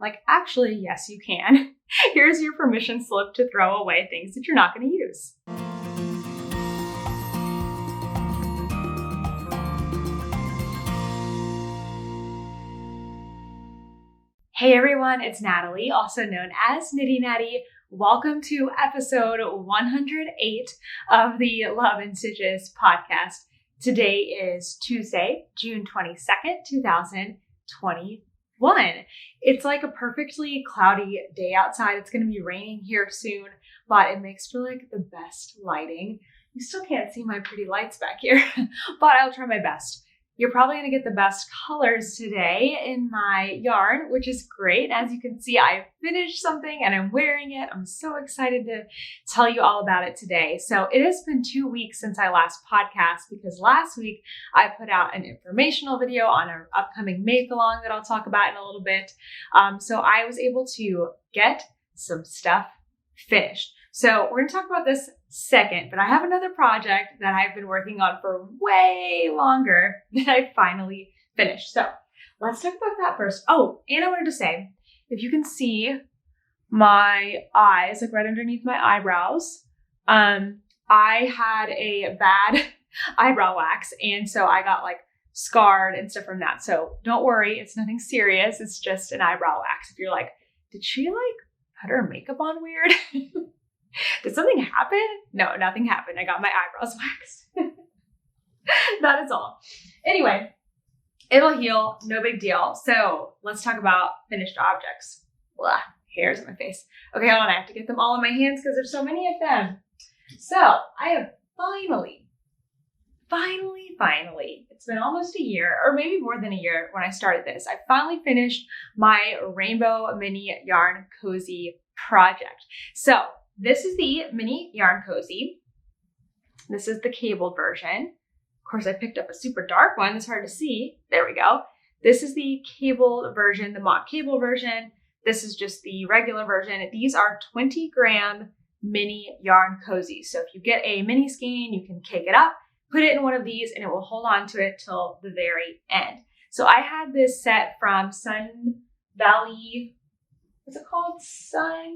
like, actually, yes, you can. Here's your permission slip to throw away things that you're not going to use. Hey everyone, it's Natalie, also known as Knitty Natty. Welcome to episode 108 of the Love and Stitches podcast. Today is Tuesday, June 22nd, 2021. It's like a perfectly cloudy day outside. It's going to be raining here soon, but it makes for like the best lighting. You still can't see my pretty lights back here, but I'll try my best. You're probably going to get the best colors today in my yarn, which is great. As you can see, I finished something and I'm wearing it. I'm so excited to tell you all about it today. So it has been 2 weeks since I last podcast because last week I put out an informational video on our upcoming make-along that I'll talk about in a little bit. So I was able to get some stuff finished. So we're going to talk about this second, but I have another project that I've been working on for way longer that I finally finished. So let's talk about that first. Oh, and I wanted to say, if you can see my eyes, like right underneath my eyebrows, I had a bad eyebrow wax. And so I got like scarred and stuff from that. So don't worry, it's nothing serious. It's just an eyebrow wax. If you're like, did she like put her makeup on weird? Did something happen? No, nothing happened. I got my eyebrows waxed. That is all. Anyway, it'll heal. No big deal. So let's talk about finished objects. Blah, hairs in my face. Okay, hold on. I have to get them all in my hands because there's so many of them. So I have finally, it's been almost a year or maybe more than a year when I started this. I finally finished my Rainbow Mini Yarn Cozy project. So this is the mini yarn cozy. This is the cabled version. Of course, I picked up a super dark one. It's hard to see. There we go. This is the cabled version, the mock cable version. This is just the regular version. These are 20-gram mini yarn cozies. So if you get a mini skein, you can cake it up, put it in one of these, and it will hold on to it till the very end. So I had this set from Sun Valley, what's it called? Sun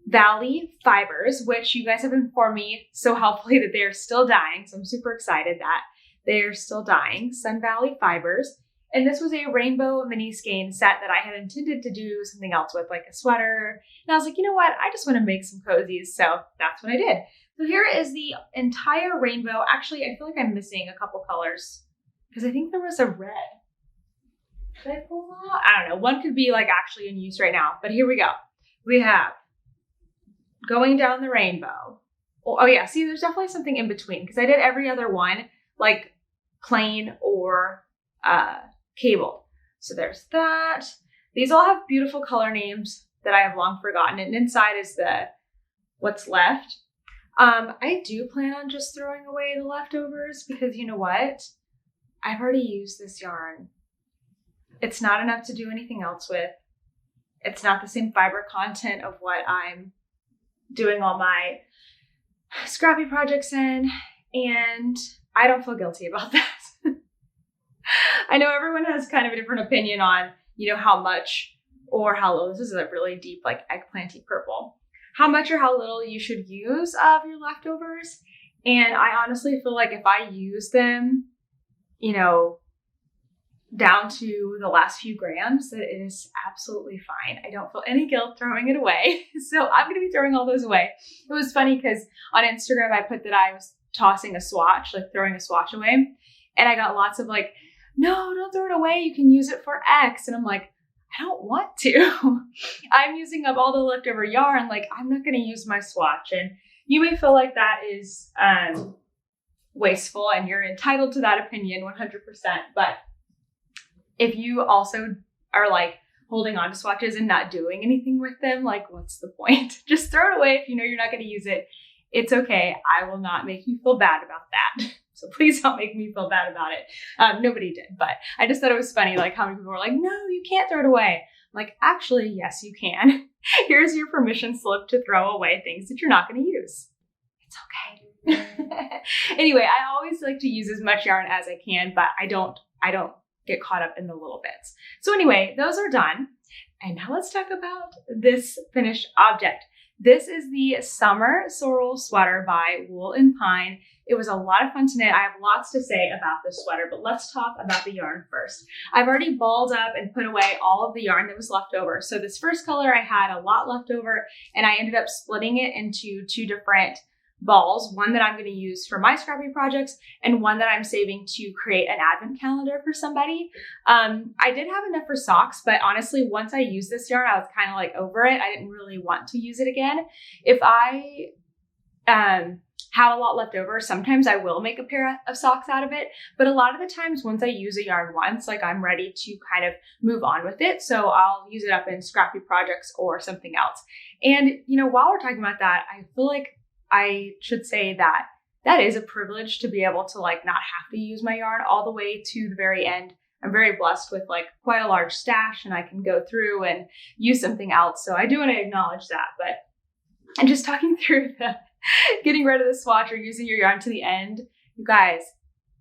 Valley Fibers, which you guys have informed me so helpfully that they're still dying. So I'm super excited that they're still dying. Sun Valley Fibers. And this was a rainbow mini skein set that I had intended to do something else with, like a sweater. And I was like, you know what? I just want to make some cozies. So that's what I did. So here is the entire rainbow. Actually, I feel like I'm missing a couple colors because I think there was a red. Did I pull them out? I don't know. One could be like actually in use right now, but here we go. We have going down the rainbow. Oh yeah, see, there's definitely something in between because I did every other one like plain or cabled. So there's that. These all have beautiful color names that I have long forgotten. And inside is the what's left. I do plan on just throwing away the leftovers because you know what? I've already used this yarn. It's not enough to do anything else with. It's not the same fiber content of what I'm doing all my scrappy projects in, and I don't feel guilty about that. I know everyone has kind of a different opinion on, you know, how much or how little. This is a really deep, like eggplanty purple. How much or how little you should use of your leftovers. And I honestly feel like if I use them, you know, down to the last few grams, that it is absolutely fine. I don't feel any guilt throwing it away. So I'm going to be throwing all those away. It was funny because on Instagram, I put that I was tossing a swatch, like throwing a swatch away. And I got lots of like, no, don't throw it away. You can use it for X. And I'm like, I don't want to. I'm using up all the leftover yarn. Like, I'm not going to use my swatch. And you may feel like that is wasteful and you're entitled to that opinion 100%. But if you also are like holding on to swatches and not doing anything with them, like what's the point? Just throw it away if you know you're not going to use it. It's okay. I will not make you feel bad about that. So please don't make me feel bad about it. Nobody did, but I just thought it was funny, like how many people were like, no, you can't throw it away. I'm like, actually, yes, you can. Here's your permission slip to throw away things that you're not going to use. It's okay. Anyway, I always like to use as much yarn as I can, but I don't get caught up in the little bits. So anyway, those are done. And now let's talk about this finished object. This is the Summer Sorrel Sweater by Wool and Pine. It was a lot of fun to knit. I have lots to say about this sweater, but let's talk about the yarn first. I've already balled up and put away all of the yarn that was left over. So this first color, I had a lot left over, and I ended up splitting it into two different balls, one that I'm going to use for my scrappy projects and one that I'm saving to create an advent calendar for somebody. I did have enough for socks, but honestly, once I used this yarn, I was kind of like over it. I didn't really want to use it again. If I have a lot left over, sometimes I will make a pair of socks out of it, but a lot of the times once I use a yarn once, like I'm ready to kind of move on with it. So I'll use it up in scrappy projects or something else. And you know, while we're talking about that, I feel like I should say that that is a privilege to be able to like not have to use my yarn all the way to the very end. I'm very blessed with like quite a large stash, and I can go through and use something else. So I do want to acknowledge that. But I'm just talking through the getting rid of the swatch or using your yarn to the end. You guys,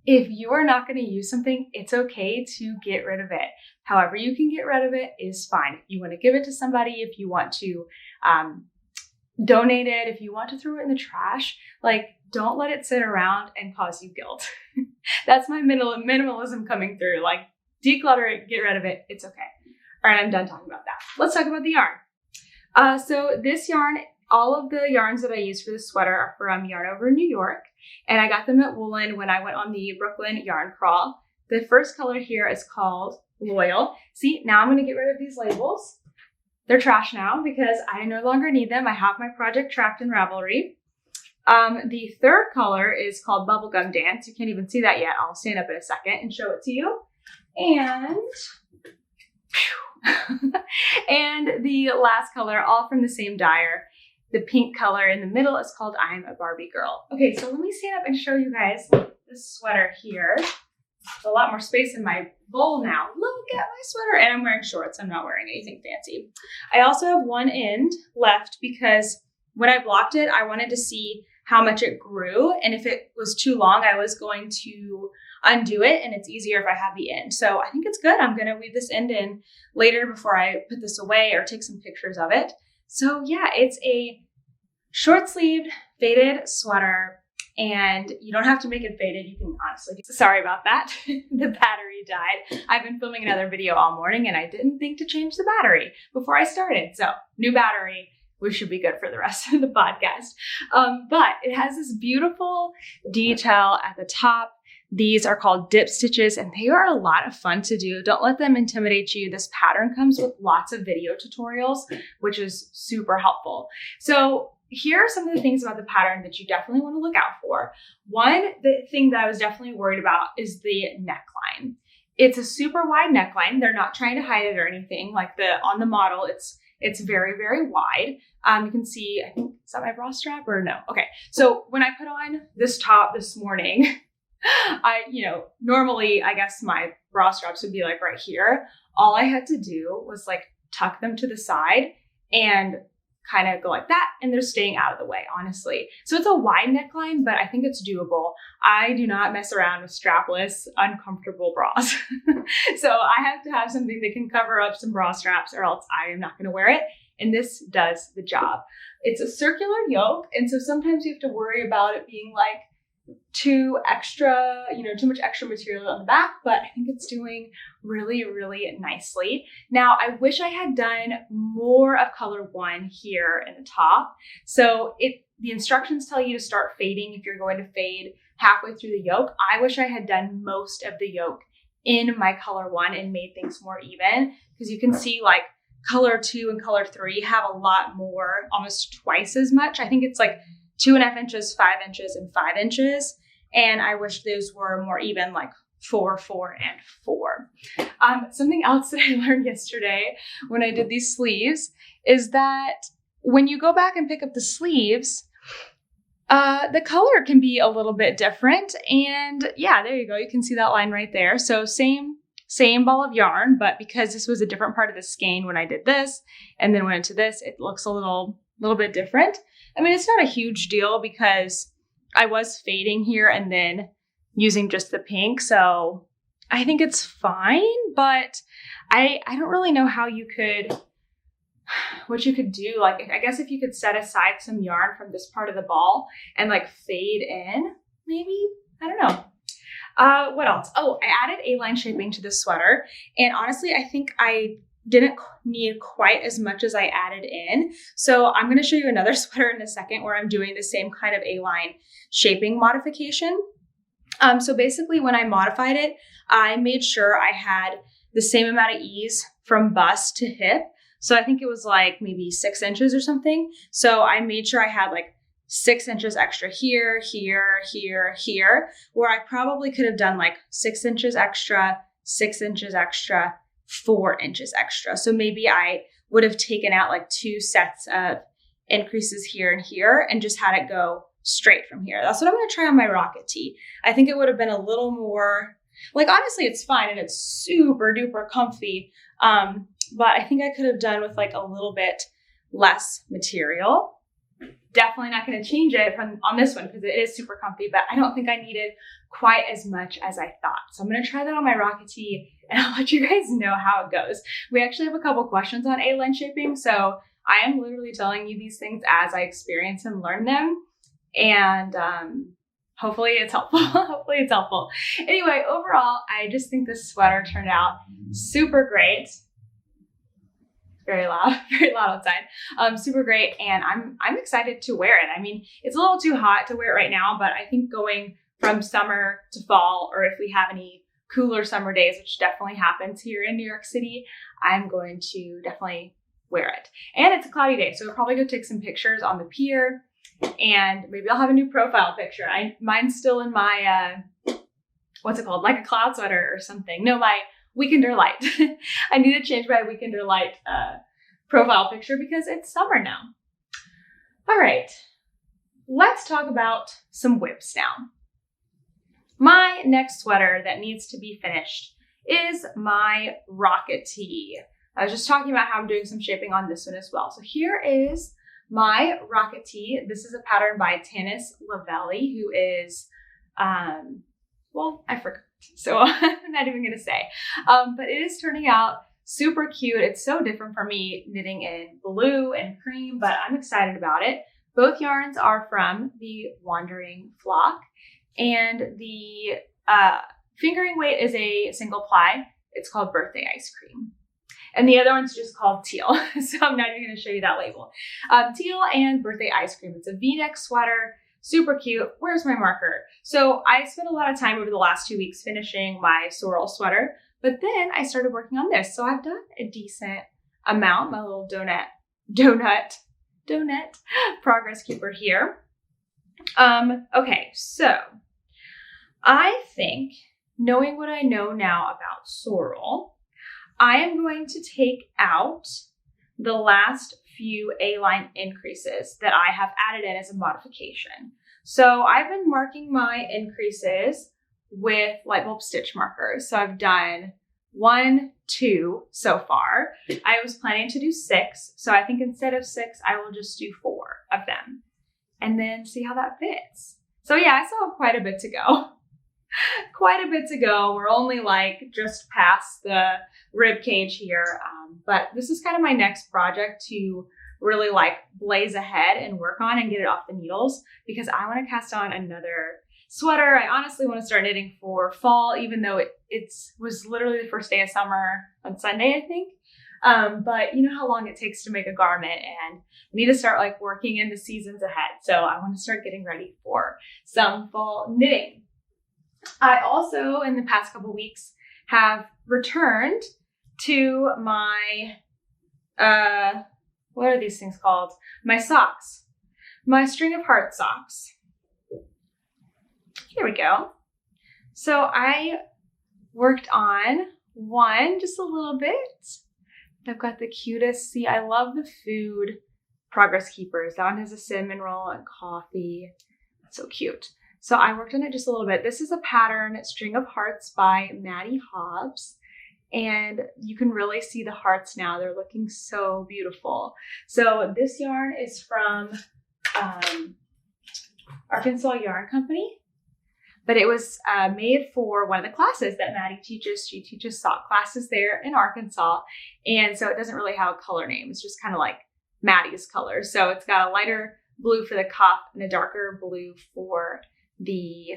if you are not going to use something, it's okay to get rid of it. However you can get rid of it is fine. If you want to give it to somebody, if you want to donate it, if you want to throw it in the trash, like don't let it sit around and cause you guilt. That's my minimalism coming through. Like declutter it, get rid of it. It's okay. All right, I'm done talking about that. Let's talk about the yarn. So this yarn, all of the yarns that I use for this sweater are from Yarn Over New York, and I got them at Woolen when I went on the Brooklyn yarn crawl. The first color here is called Loyal. See, now I'm going to get rid of these labels. They're trash now because I no longer need them. I have my project tracked in Ravelry. The third color is called Bubblegum Dance. You can't even see that yet. I'll stand up in a second and show it to you. And, and the last color, all from the same dyer, the pink color in the middle is called I'm a Barbie Girl. Okay, so let me stand up and show you guys this sweater here. There's a lot more space in my bowl now. Look at my sweater. And I'm wearing shorts. I'm not wearing anything fancy. I also have one end left because when I blocked it, I wanted to see how much it grew. And if it was too long, I was going to undo it. And it's easier if I have the end. So I think it's good. I'm going to weave this end in later before I put this away or take some pictures of it. So yeah, it's a short sleeved faded sweater. And you don't have to make it faded. You can honestly, sorry about that. The battery died. I've been filming another video all morning and I didn't think to change the battery before I started. So new battery, we should be good for the rest of the podcast. But it has this beautiful detail at the top. These are called dip stitches and they are a lot of fun to do. Don't let them intimidate you. This pattern comes with lots of video tutorials, which is super helpful. So here are some of the things about the pattern that you definitely want to look out for. One, the thing that I was definitely worried about is the neckline. It's a super wide neckline. They're not trying to hide it or anything. Like on the model, it's very, very wide. You can see, I think, is that my bra strap or no? Okay. So when I put on this top this morning, normally I guess my bra straps would be like right here. All I had to do was like tuck them to the side and kind of go like that, and they're staying out of the way, honestly. So it's a wide neckline, but I think it's doable. I do not mess around with strapless, uncomfortable bras. So I have to have something that can cover up some bra straps or else I am not going to wear it. And this does the job. It's a circular yoke, and so sometimes you have to worry about it being like too much extra material on the back, but I think it's doing really, really nicely. Now, I wish I had done more of color 1 here in the top. So the instructions tell you to start fading if you're going to fade halfway through the yoke. I wish I had done most of the yoke in my color 1 and made things more even, because you can see like color 2 and color 3 have a lot more, almost twice as much. I think it's like 2.5 inches, 5 inches, and 5 inches. And I wish those were more even, like 4, 4, and 4. Something else that I learned yesterday when I did these sleeves is that when you go back and pick up the sleeves, the color can be a little bit different. And yeah, there you go. You can see that line right there. So same ball of yarn, but because this was a different part of the skein when I did this and then went into this, it looks a little bit different. I mean, it's not a huge deal because I was fading here and then using just the pink. So I think it's fine, but I don't really know how you could what you could do, like, I guess if you could set aside some yarn from this part of the ball and like fade in, maybe, I don't know. What else? Oh, I added A-line shaping to the sweater. And honestly, I think I didn't need quite as much as I added in. So I'm going to show you another sweater in a second where I'm doing the same kind of A-line shaping modification. So basically when I modified it, I made sure I had the same amount of ease from bust to hip. So I think it was like maybe 6 inches or something. So I made sure I had like 6 inches extra here, here, here, here, where I probably could have done like 6 inches extra, 6 inches extra, 4 inches extra. So maybe I would have taken out like 2 sets of increases here and here and just had it go straight from here. That's what I'm going to try on my rocket tee. I think it would have been a little more, like, honestly, it's fine and it's super duper comfy. But I think I could have done with like a little bit less material. Definitely not going to change it on this one because it is super comfy, but I don't think I needed quite as much as I thought. So I'm going to try that on my rocket tee and I'll let you guys know how it goes. We actually have a couple questions on A-line shaping. So I am literally telling you these things as I experience and learn them. And hopefully it's helpful. Hopefully it's helpful. Anyway, overall, I just think this sweater turned out super great. Very loud outside. Super great. And I'm excited to wear it. I mean, it's a little too hot to wear it right now, but I think going from summer to fall, or if we have any cooler summer days, which definitely happens here in New York City, I'm going to definitely wear it. And it's a cloudy day, so we'll probably go take some pictures on the pier and maybe I'll have a new profile picture. Mine's still in my, what's it called? Like a cloud sweater or something. No, my Weekender Light. I need to change my Weekender Light profile picture because it's summer now. All right, let's talk about some whips now. My next sweater that needs to be finished is my rocket tee. I was just talking about how I'm doing some shaping on this one as well. So here is my rocket tee. This is a pattern by Tanis Lavelli, who is, well, I forgot. So I'm not even going to say, but it is turning out super cute. It's so different for me knitting in blue and cream, but I'm excited about it. Both yarns are from the Wandering Flock, and the fingering weight is a single ply. It's called Birthday Ice Cream. And the other one's just called Teal. So I'm not even going to show you that label. Teal and Birthday Ice Cream. It's a V-neck sweater. Super cute. Where's my marker? So I spent a lot of time over the last 2 weeks finishing my Sorrel sweater, but then I started working on this. So I've done a decent amount, my little donut progress keeper here. Okay, so I think, knowing what I know now about Sorrel, I am going to take out the last few A-line increases that I have added in as a modification. So I've been marking my increases with light bulb stitch markers. So I've done 1, 2 so far. I was planning to do 6. So I think instead of 6, I will just do 4 of them and then see how that fits. So yeah, I still have quite a bit to go. Quite a bit to go. We're only like just past the rib cage here. But this is kind of my next project to really like blaze ahead and work on and get it off the needles because I want to cast on another sweater. I honestly want to start knitting for fall, even though it was literally the first day of summer on Sunday, I think. But you know how long it takes to make a garment, and I need to start like working in the seasons ahead. So I want to start getting ready for some fall knitting. I also, in the past couple weeks, have returned to my, what are these things called? My socks, my string of heart socks. Here we go. So I worked on one just a little bit. I've got the cutest, see, I love the food progress keepers. That one has a cinnamon roll and coffee. That's so cute. So I worked on it just a little bit. This is a pattern, String of Hearts by Maddie Hobbs. And you can really see the hearts now. They're looking so beautiful. So this yarn is from Arkansas Yarn Company. but it was made for one of the classes that Maddie teaches. She teaches sock classes there in Arkansas. And so it doesn't really have a color name. It's just kind of like Maddie's color. So it's got a lighter blue for the cuff and a darker blue for the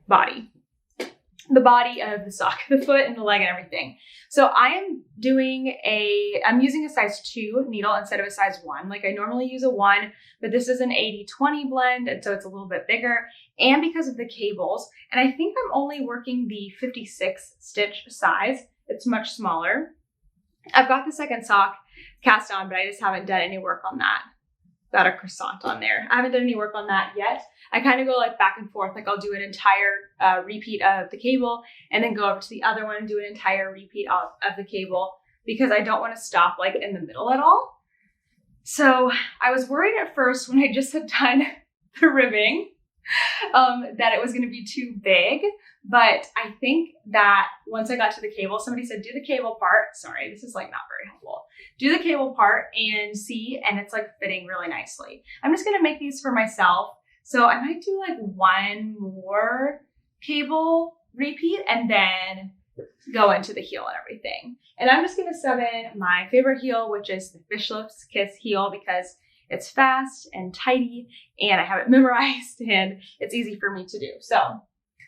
body. The body of the sock, the foot and the leg and everything. So I'm using a size 2 needle instead of a size 1. Like I normally use a 1, but this is an 80-20 blend, and so it's a little bit bigger. And because of the cables, and I think I'm only working the 56 stitch size. It's much smaller. I've got the second sock cast on, but I just haven't done any work on that. Got a croissant on there. I haven't done any work on that yet. I kind of go like back and forth. Like I'll do an entire repeat of the cable and then go over to the other one and do an entire repeat of the cable because I don't want to stop like in the middle at all. So I was worried at first when I just had done the ribbing that it was going to be too big. But I think that once I got to the cable, somebody said, do the cable part. Sorry, this is like not very helpful. Do the cable part and see, and it's like fitting really nicely. I'm just going to make these for myself. So I might do like one more cable repeat and then go into the heel and everything. And I'm just going to sub in my favorite heel, which is the Fish Lips Kiss heel, because it's fast and tidy and I have it memorized and it's easy for me to do. So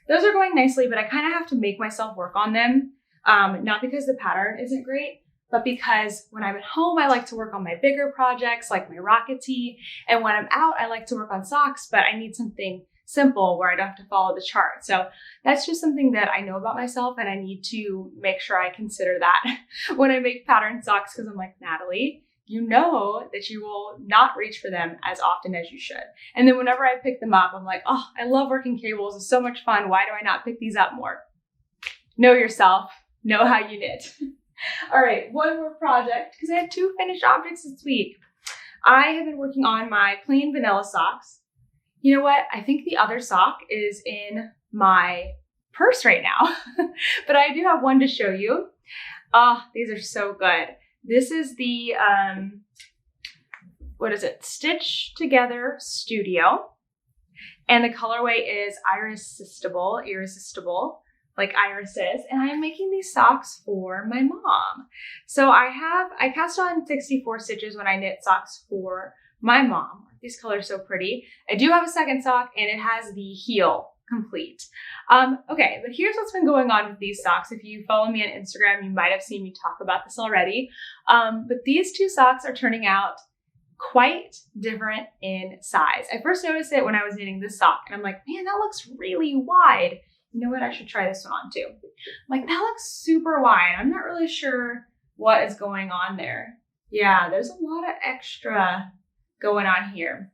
those are going nicely, but I kind of have to make myself work on them. Not because the pattern isn't great, but because when I'm at home, I like to work on my bigger projects like my rocket tee. And when I'm out, I like to work on socks, but I need something simple where I don't have to follow the chart. So that's just something that I know about myself and I need to make sure I consider that when I make pattern socks, because I'm like, Natalie, you know that you will not reach for them as often as you should. And then whenever I pick them up, I'm like, oh, I love working cables. It's so much fun. Why do I not pick these up more? Know yourself. Know how you knit. All right, one more project because I had 2 finished objects this week. I have been working on my plain vanilla socks. You know what? I think the other sock is in my purse right now, but I do have one to show you. Oh, these are so good. This is the, Stitch Together Studio. And the colorway is irresistible, like Iris is. And I am making these socks for my mom. So I cast on 64 stitches when I knit socks for my mom. These colors are so pretty. I do have a second sock and it has the heel complete. Okay, but here's what's been going on with these socks. If you follow me on Instagram, you might have seen me talk about this already. But these 2 socks are turning out quite different in size. I first noticed it when I was knitting this sock and I'm like, man, that looks really wide. You know what? I should try this one on too. I'm like, that looks super wide. I'm not really sure what is going on there. Yeah, there's a lot of extra going on here.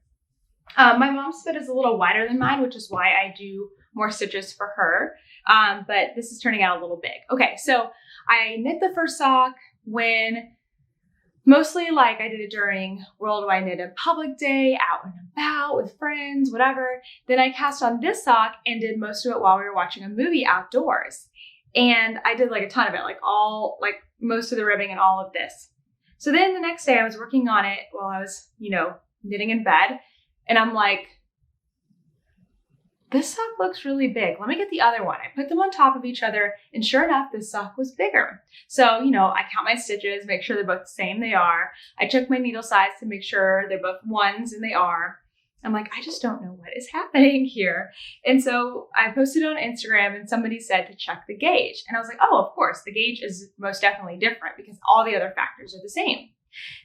My mom's foot is a little wider than mine, which is why I do more stitches for her. But this is turning out a little big. Okay, so I knit the first sock when mostly like I did it during World Wide Knit in Public Day, out and about with friends, whatever. Then I cast on this sock and did most of it while we were watching a movie outdoors. And I did like a ton of it, like most of the ribbing and all of this. So then the next day I was working on it while I was, knitting in bed. And I'm like, this sock looks really big. Let me get the other one. I put them on top of each other and sure enough, this sock was bigger. So, I count my stitches, make sure they're both the same. They are. I check my needle size to make sure they're both 1s and they are. I'm like, I just don't know what is happening here. And so I posted on Instagram and somebody said to check the gauge. And I was like, oh, of course, the gauge is most definitely different because all the other factors are the same.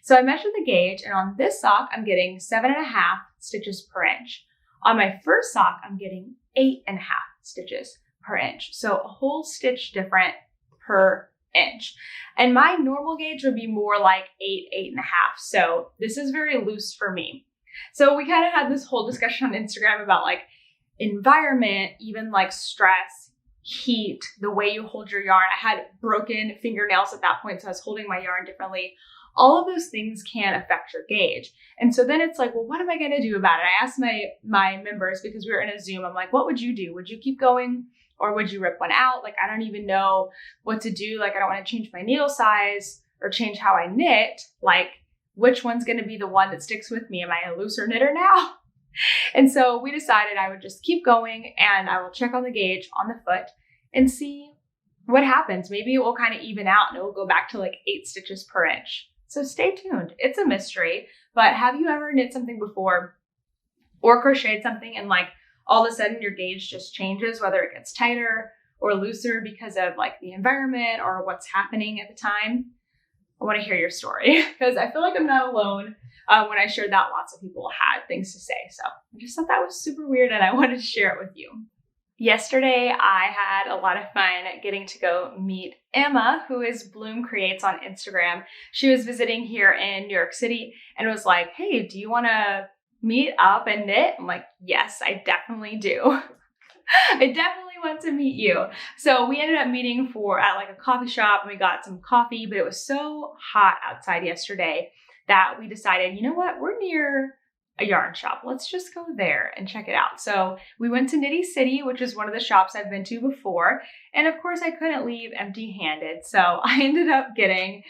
So I measured the gauge and on this sock, I'm getting 7.5 stitches per inch. On my first sock, I'm getting 8.5 stitches per inch. So a whole stitch different per inch. And my normal gauge would be more like 8.5. So this is very loose for me. So we kind of had this whole discussion on Instagram about like environment, even like stress, heat, the way you hold your yarn. I had broken fingernails at that point, so I was holding my yarn differently. All of those things can affect your gauge. And so then it's like, well, what am I going to do about it? I asked my members because we were in a Zoom. I'm like, what would you do? Would you keep going or would you rip one out? Like, I don't even know what to do. Like, I don't want to change my needle size or change how I knit. Like, which one's going to be the one that sticks with me? Am I a looser knitter now? And so we decided I would just keep going and I will check on the gauge on the foot and see what happens. Maybe it will kind of even out and it will go back to like 8 stitches per inch. So stay tuned. It's a mystery, but have you ever knit something before or crocheted something and like all of a sudden your gauge just changes, whether it gets tighter or looser because of like the environment or what's happening at the time? I want to hear your story because I feel like I'm not alone. When I shared that, lots of people had things to say. So I just thought that was super weird and I wanted to share it with you. Yesterday, I had a lot of fun getting to go meet Emma, who is Bloom Creates on Instagram. She was visiting here in New York City and was like, hey, do you want to meet up and knit? I'm like, yes, I definitely do. I definitely want to meet you. So we ended up meeting at like a coffee shop and we got some coffee, but it was so hot outside yesterday that we decided, you know what, we're near a yarn shop. Let's just go there and check it out. So we went to Knitty City, which is one of the shops I've been to before. And of course I couldn't leave empty-handed. So I ended up getting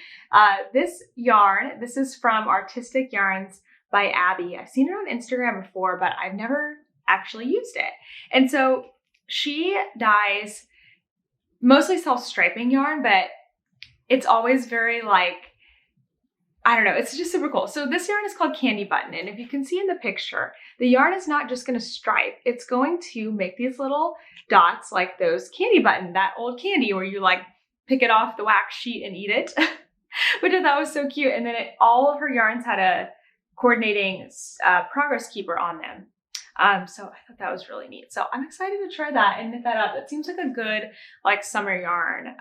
this yarn. This is from Artistic Yarns by Abby. I've seen it on Instagram before, but I've never actually used it. And so she dyes mostly self-striping yarn, but it's always very like, I don't know, it's just super cool. So this yarn is called Candy Button. And if you can see in the picture, the yarn is not just going to stripe. It's going to make these little dots like those candy button, that old candy where you like pick it off the wax sheet and eat it, which I thought was so cute. And then all of her yarns had a coordinating progress keeper on them. So I thought that was really neat. So I'm excited to try that and knit that up. It seems like a good like summer yarn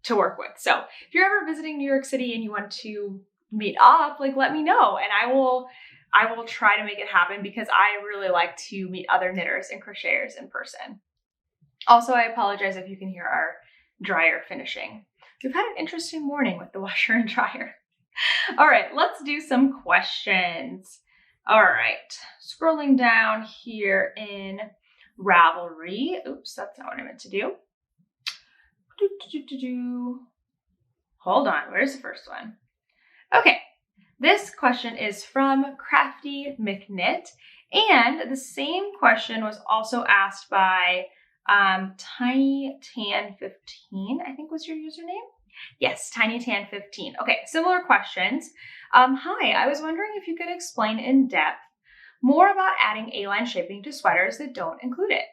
to work with. So if you're ever visiting New York City and you want to meet up, like let me know and I will try to make it happen because I really like to meet other knitters and crocheters in person. Also, I apologize if you can hear our dryer finishing. We've had an interesting morning with the washer and dryer. All right, let's do some questions. All right, scrolling down here in Ravelry. Oops, that's not what I meant to do. Hold on, where's the first one? Okay, this question is from Crafty McKnit, and the same question was also asked by TinyTan15, I think was your username. Yes, TinyTan15. Okay, similar questions. Hi, I was wondering if you could explain in depth more about adding A-line shaping to sweaters that don't include it.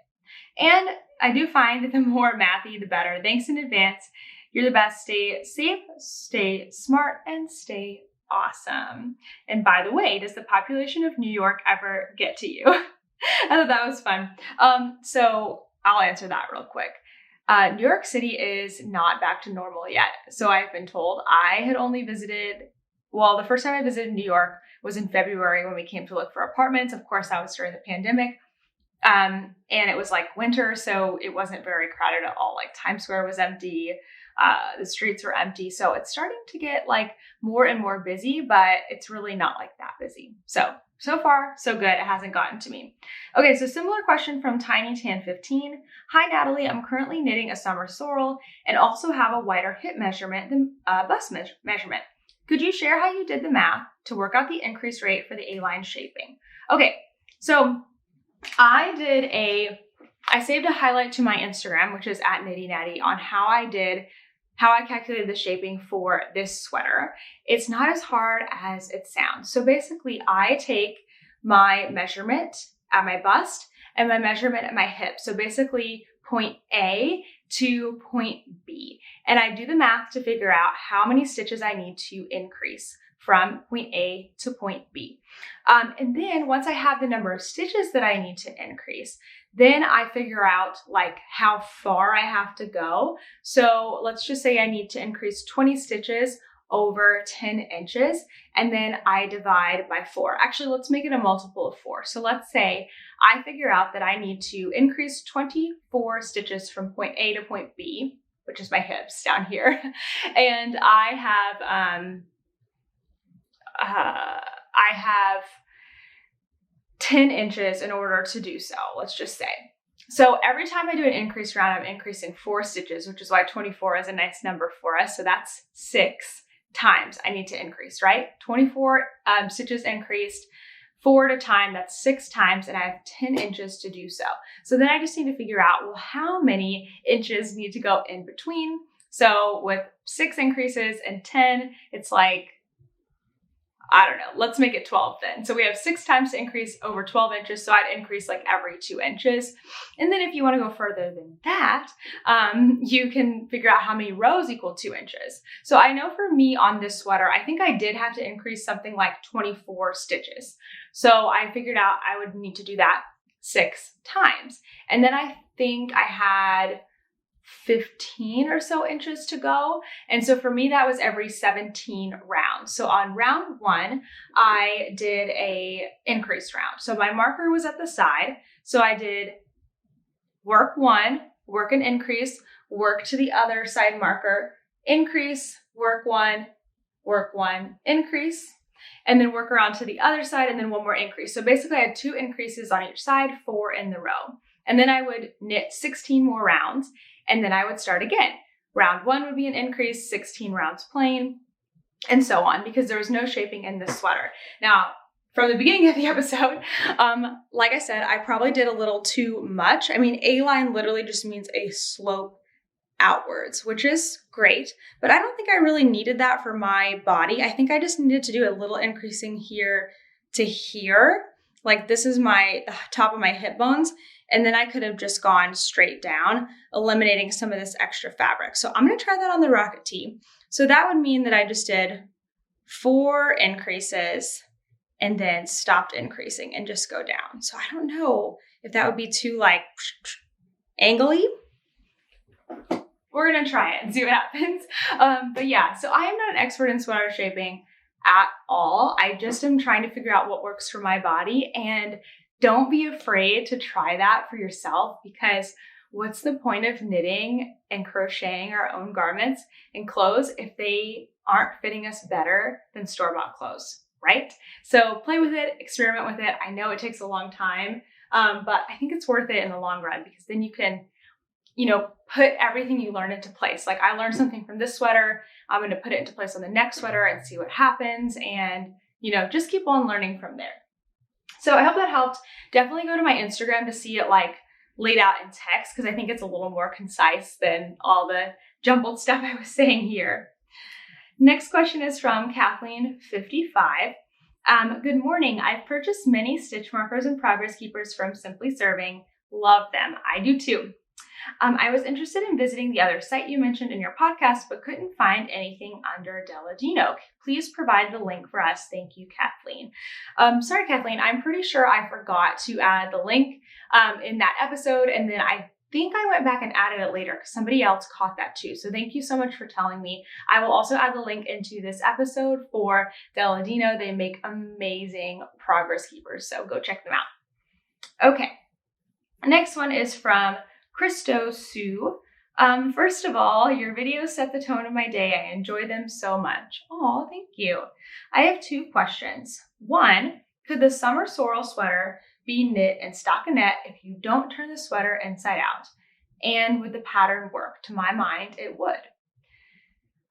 And I do find that the more mathy, the better. Thanks in advance. You're the best. Stay safe, stay smart, and stay awesome. And by the way, does the population of New York ever get to you? I thought that was fun. So I'll answer that real quick. New York City is not back to normal yet. So I've been told. I had only visited, well, the first time I visited New York was in February when we came to look for apartments. Of course, that was during the pandemic. And it was like winter, so it wasn't very crowded at all. Like Times Square was empty. The streets were empty. So it's starting to get like more and more busy, but it's really not like that busy. So far, so good. It hasn't gotten to me. Okay, so similar question from TinyTan15. Hi, Natalie. I'm currently knitting a summer sorrel and also have a wider hip measurement than bust measurement. Could you share how you did the math to work out the increase rate for the A-line shaping? Okay, so I saved a highlight to my Instagram, which is at Knitty Natty, on how I calculated the shaping for this sweater. It's not as hard as it sounds. So basically I take my measurement at my bust and my measurement at my hip. So basically point A to point B. And I do the math to figure out how many stitches I need to increase from point A to point B. And then once I have the number of stitches that I need to increase, then I figure out like how far I have to go. So let's just say I need to increase 20 stitches over 10 inches, and then I divide by 4. Actually, let's make it a multiple of 4. So let's say I figure out that I need to increase 24 stitches from point A to point B, which is my hips down here. And I have 10 inches in order to do so, let's just say. So every time I do an increase round, I'm increasing 4 stitches, which is why 24 is a nice number for us. So that's 6 times I need to increase, right? 24 stitches increased, 4 at a time, that's 6 times, and I have 10 inches to do so. So then I just need to figure out, well, how many inches need to go in between? So with 6 increases and 10, it's like, I don't know, let's make it 12 then. So we have 6 times to increase over 12 inches. So I'd increase like every 2 inches. And then if you want to go further than that, you can figure out how many rows equal 2 inches. So I know for me on this sweater, I think I did have to increase something like 24 stitches. So I figured out I would need to do that 6 times. And then I think I had 15 or so inches to go. And so for me, that was every 17 rounds. So on round 1, I did a increased round. So my marker was at the side. So I did work 1, work an increase, work to the other side marker, increase, work 1, increase, and then work around to the other side and then 1 more increase. So basically I had 2 increases on each side, 4 in the row. And then I would knit 16 more rounds. And then I would start again. Round 1 would be an increase, 16 rounds plain, and so on, because there was no shaping in this sweater. Now, from the beginning of the episode, like I said, I probably did a little too much. I mean, A-line literally just means a slope outwards, which is great, but I don't think I really needed that for my body. I think I just needed to do a little increasing here to here. Like this is the top of my hip bones. And then I could have just gone straight down, eliminating some of this extra fabric. So I'm going to try that on the rocket tee. So that would mean that I just did 4 increases and then stopped increasing and just go down. So I don't know if that would be too like angly. We're going to try it and see what happens. But yeah, so I am not an expert in sweater shaping at all. I just am trying to figure out what works for my body, and don't be afraid to try that for yourself, because what's the point of knitting and crocheting our own garments and clothes if they aren't fitting us better than store-bought clothes, right? So play with it, experiment with it. I know it takes a long time, but I think it's worth it in the long run, because then you can, put everything you learn into place. Like I learned something from this sweater, I'm going to put it into place on the next sweater and see what happens, and, just keep on learning from there. So I hope that helped. Definitely go to my Instagram to see it like laid out in text, because I think it's a little more concise than all the jumbled stuff I was saying here. Next question is from Kathleen55. Good morning. I've purchased many stitch markers and progress keepers from Simply Serving. Love them. I do too. I was interested in visiting the other site you mentioned in your podcast, but couldn't find anything under Deladino. Please provide the link for us. Thank you, Kathleen. Sorry, Kathleen, I'm pretty sure I forgot to add the link in that episode, and then I think I went back and added it later because somebody else caught that too. So thank you so much for telling me. I will also add the link into this episode for Deladino. They make amazing progress keepers, so go check them out. Okay, next one is from Christo Sue. First of all, your videos set the tone of my day. I enjoy them so much. Oh, thank you. I have 2 questions. 1, could the summer sorrel sweater be knit in stockinette if you don't turn the sweater inside out? And would the pattern work? To my mind, it would.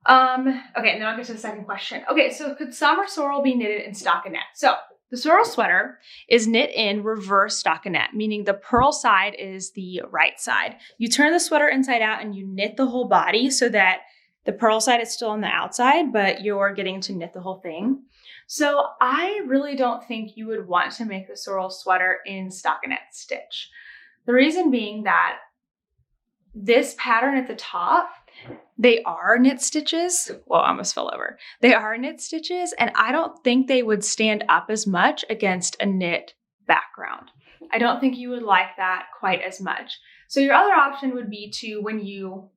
Okay, and then I'll get to the second question. Okay, so could summer sorrel be knitted in stockinette? So the sorrel sweater is knit in reverse stockinette, meaning the purl side is the right side. You turn the sweater inside out and you knit the whole body so that the purl side is still on the outside, but you're getting to knit the whole thing. So I really don't think you would want to make the sorrel sweater in stockinette stitch. The reason being that this pattern at the top, they are knit stitches. Well, I almost fell over. They are knit stitches, and I don't think they would stand up as much against a knit background. I don't think you would like that quite as much. So your other option would be to, when you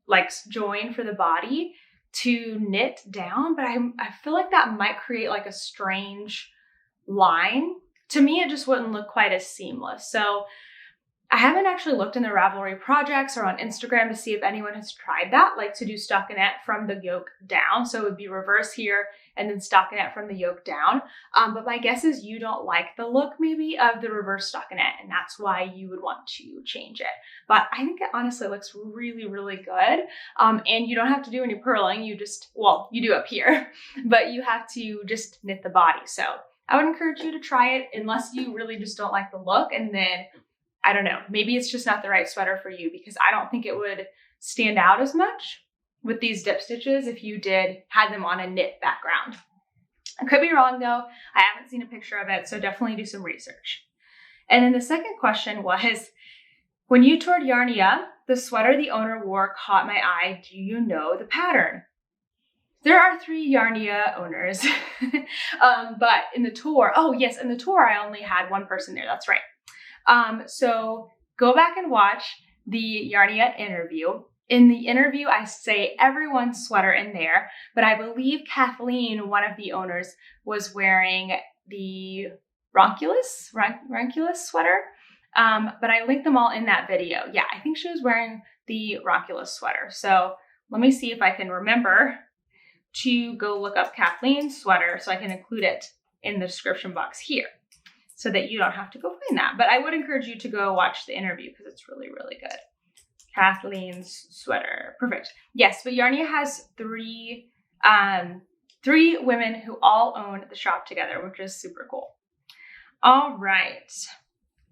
like join for the body, to knit down, but I feel like that might create like a strange line. To me, it just wouldn't look quite as seamless. So I haven't actually looked in the Ravelry projects or on Instagram to see if anyone has tried that, like to do stockinette from the yoke down. So it would be reverse here and then stockinette from the yoke down. But my guess is you don't like the look maybe of the reverse stockinette, and that's why you would want to change it. But I think it honestly looks really, really good. And you don't have to do any purling. You just, well, you do up here, but you have to just knit the body. So I would encourage you to try it unless you really just don't like the look. And then, I don't know, maybe it's just not the right sweater for you, because I don't think it would stand out as much with these dip stitches if you had them on a knit background. I could be wrong though. I haven't seen a picture of it, so definitely do some research. And then the second question was, when you toured Yarnia, the sweater the owner wore caught my eye. Do you know the pattern? There are 3 Yarnia owners, but in the tour, oh yes, in the tour I only had one person there, that's right. So go back and watch the Yarnia interview. In the interview, I say everyone's sweater in there, but I believe Kathleen, one of the owners, was wearing the ranculus sweater, but I linked them all in that video. Yeah, I think she was wearing the ranculus sweater. So let me see if I can remember to go look up Kathleen's sweater so I can include it in the description box here so that you don't have to go find that. But I would encourage you to go watch the interview because it's really, really good. Kathleen's sweater. Perfect. Yes, but Yarnia has 3 women who all own the shop together, which is super cool. All right.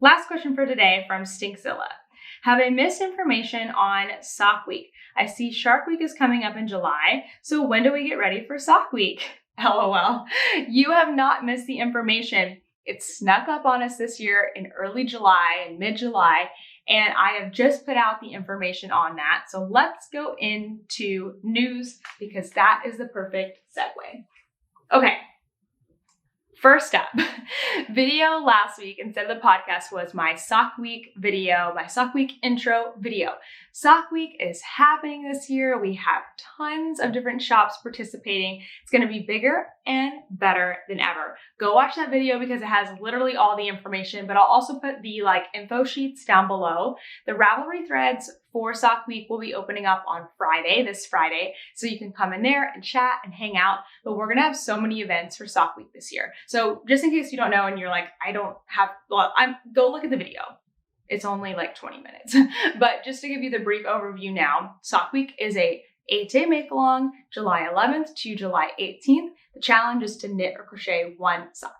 Last question for today from Stinkzilla. Have I missed information on Sock Week? I see Shark Week is coming up in July, so when do we get ready for Sock Week? LOL. You have not missed the information. It snuck up on us this year in early July and mid-July, and I have just put out the information on that. So let's go into news because that is the perfect segue. Okay. First up, video last week instead of the podcast was my Sock Week video, my Sock Week intro video. Sock Week is happening this year. We have tons of different shops participating. It's going to be bigger and better than ever. Go watch that video because it has literally all the information, but I'll also put the info sheets down below. The Ravelry threads for Sock Week will be opening up on this Friday, so you can come in there and chat and hang out. But we're going to have so many events for Sock Week this year. So just in case you don't know and you're like, go look at the video. It's only 20 minutes. But just to give you the brief overview now, Sock Week is a 8-day make-along, July 11th to July 18th. The challenge is to knit or crochet 1 sock.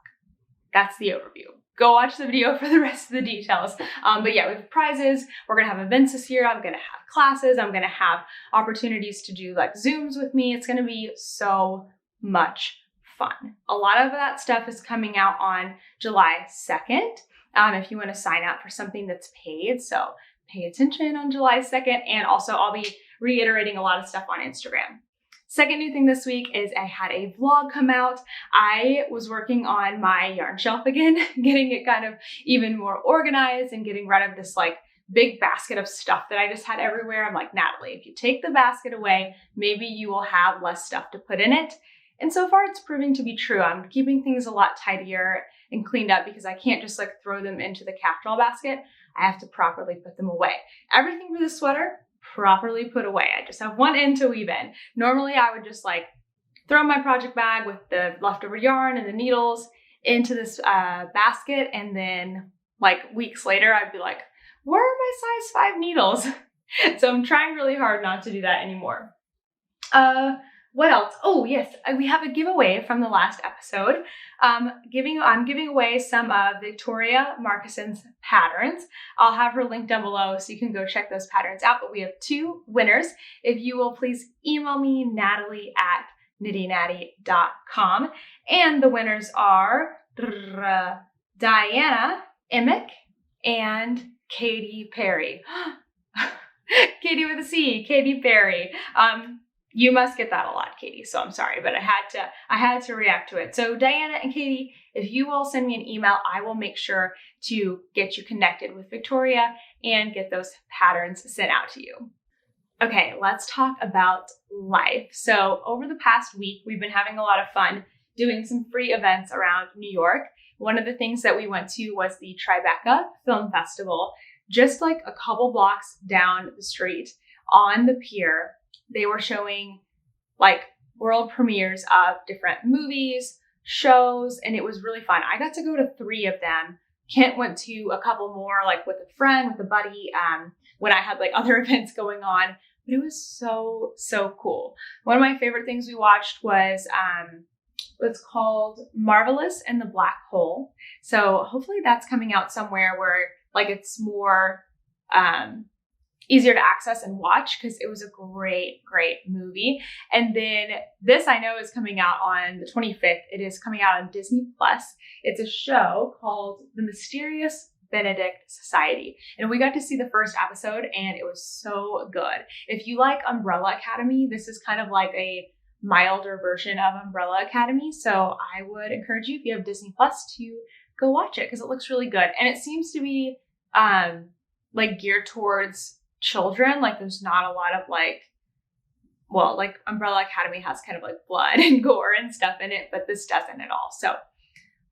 That's the overview. Go watch the video for the rest of the details. But yeah, we have prizes. We're going to have events this year. I'm going to have classes. I'm going to have opportunities to do Zooms with me. It's going to be so much fun. A lot of that stuff is coming out on July 2nd. If you want to sign up for something that's paid. So pay attention on July 2nd. And also I'll be reiterating a lot of stuff on Instagram. Second new thing this week is I had a vlog come out. I was working on my yarn shelf again, getting it kind of even more organized and getting rid of this big basket of stuff that I just had everywhere. I'm like, Natalie, if you take the basket away, maybe you will have less stuff to put in it. And so far it's proving to be true. I'm keeping things a lot tidier and cleaned up because I can't just throw them into the catch-all basket. I have to properly put them away. Everything for this sweater, properly put away. I just have one end to weave in. Normally I would just throw my project bag with the leftover yarn and the needles into this basket, and then weeks later I'd be like, where are my size 5 needles? So I'm trying really hard not to do that anymore. What else? Oh yes, we have a giveaway from the last episode. I'm giving away some of Victoria Markison's patterns. I'll have her linked down below so you can go check those patterns out. But we have 2 winners. If you will please email me, natalie@knittynatty.com. And the winners are Diana Emick and Katie Perry. Katie with a C, Katie Perry. You must get that a lot, Katie, so I'm sorry, but I had to react to it. So Diana and Katie, if you will send me an email, I will make sure to get you connected with Victoria and get those patterns sent out to you. Okay, let's talk about life. So over the past week, we've been having a lot of fun doing some free events around New York. One of the things that we went to was the Tribeca Film Festival, just a couple blocks down the street on the pier. They were showing world premieres of different movies, shows, and it was really fun. I got to go to 3 of them. Kent went to a couple more, with a friend, with a buddy, when I had other events going on. But it was so, so cool. One of my favorite things we watched was It's called Marvelous and the Black Hole. So hopefully that's coming out somewhere where like it's more easier to access and watch, because it was a great movie. And then this I know is coming out on the 25th. It is coming out on Disney Plus. It's a show called The Mysterious Benedict Society. And we got to see the first episode and it was so good. If you like Umbrella Academy, this is kind of like a milder version of Umbrella Academy. So I would encourage you, if you have Disney Plus, to go watch it because it looks really good. And it seems to be like geared towards children. Like there's not a lot of like Umbrella Academy has kind of like blood and gore and stuff in it, but this doesn't at all. So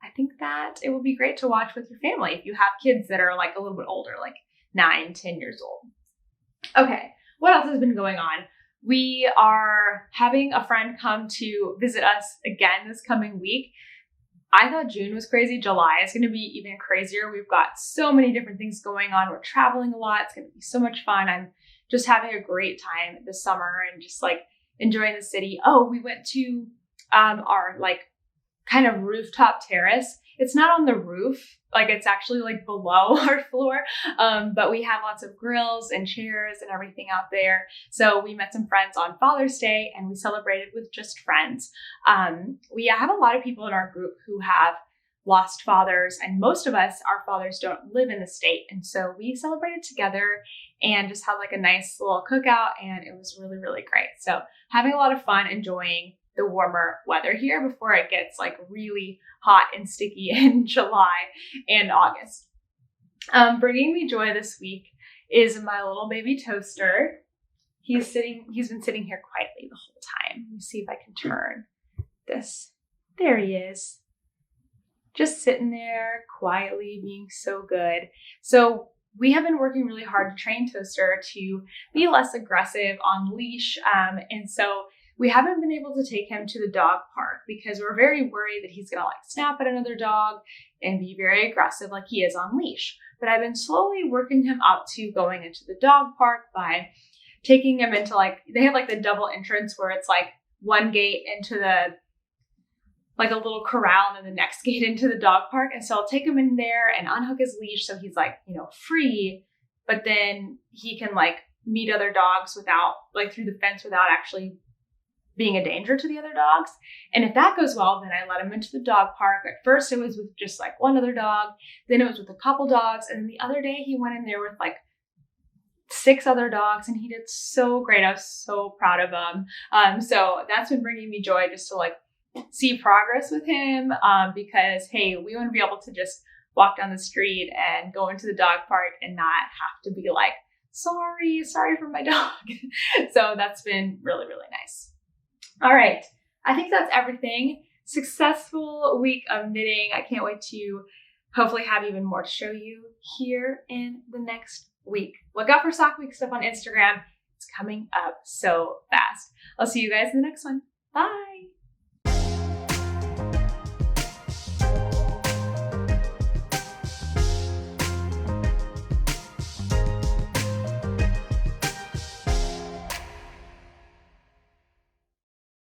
I think that it will be great to watch with your family if you have kids that are like a little bit older, like 9, 10 years old. Okay, what else has been going on? We are having a friend come to visit us again this coming week. I thought June was crazy. July is going to be even crazier. We've got so many different things going on. We're traveling a lot. It's going to be so much fun. I'm just having a great time this summer and just like enjoying the city. Oh, we went to our like kind of rooftop terrace. It's not on the roof, like it's actually like below our floor, but we have lots of grills and chairs and everything out there. So we met some friends on Father's Day and we celebrated with just friends. We have a lot of people in our group who have lost fathers, and most of us, our fathers don't live in the state. And so we celebrated together and just had like a nice little cookout, and it was really great. So having a lot of fun enjoying the warmer weather here before it gets like really hot and sticky in July and August. Bringing me joy this week is my little baby toaster. He's been sitting here quietly the whole time. Let me see if I can turn this. There he is. Just sitting there quietly being so good. So we have been working really hard to train Toaster to be less aggressive on leash. And so we haven't been able to take him to the dog park because we're very worried that he's going to like snap at another dog and be very aggressive like he is on leash. But I've been slowly working him up to going into the dog park by taking him into like, they have like the double entrance where it's like one gate into the, like a little corral and then the next gate into the dog park. And so I'll take him in there and unhook his leash so he's like, free, but then he can like meet other dogs without like through the fence without actually being a danger to the other dogs. And if that goes well, then I let him into the dog park. At first it was with just like one other dog. Then it was with a couple dogs. And then the other day he went in there with like 6 other dogs and he did so great. I was so proud of him. So that's been bringing me joy just to like see progress with him. Because hey, we want to be able to just walk down the street and go into the dog park and not have to be like, sorry for my dog. So that's been really nice. All right. I think that's everything. Successful week of knitting. I can't wait to hopefully have even more to show you here in the next week. Look out for Sock Week stuff on Instagram. It's coming up so fast. I'll see you guys in the next one. Bye.